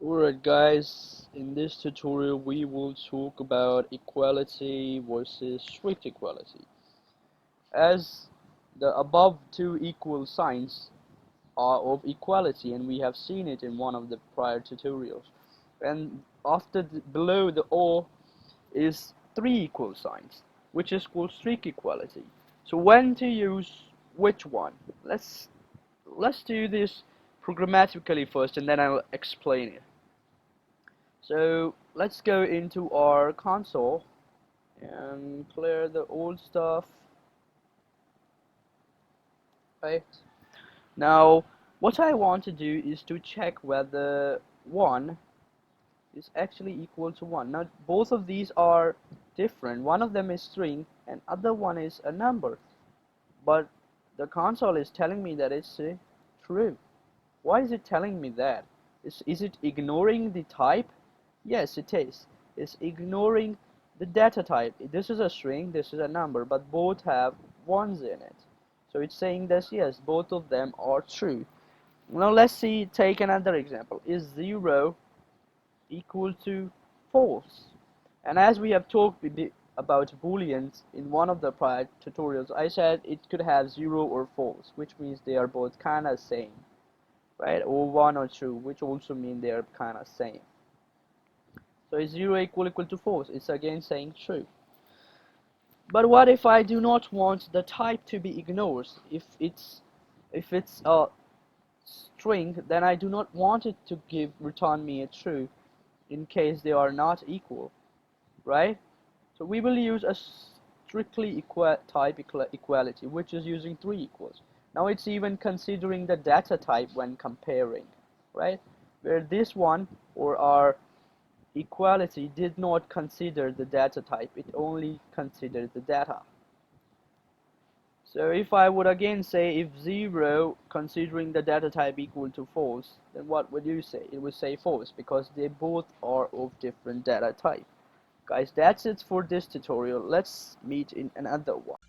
Alright guys, in this tutorial we will talk about equality versus strict equality. As the above two equal signs are of equality, and we have seen it in one of the prior tutorials, and below the or is three equal signs, which is called strict equality. So when to use which one? Let's do this programmatically first, and then I'll explain it. So let's go into our console and clear the old stuff. Right now, what I want to do is to check whether 1 is actually equal to 1. Now both of these are different. One of them is string and other one is a number, but the console is telling me that it's true. Why is it telling me that? Is it ignoring the type? Yes, it is. It's ignoring the data type. This is a string, this is a number, but both have ones in it. So it's saying that yes, both of them are true. Now let's take another example. Is 0 equal to false? And as we have talked about booleans in one of the prior tutorials, I said it could have 0 or false, which means they are both kind of same, right? Or 1 or 2, which also mean they are kind of same. So is 0 equal to false? It's again saying true. But what if I do not want the type to be ignored? If it's a string, then I do not want it to return me a true in case they are not equal, right? So we will use a strictly type equality, which is using 3 equals. Now it's even considering the data type when comparing, right? Where this one, or our equality, did not consider the data type, it only considered the data. So if I would again say if 0 considering the data type equal to false, then what would you say? It would say false because they both are of different data type. Guys, that's it for this tutorial. Let's meet in another one.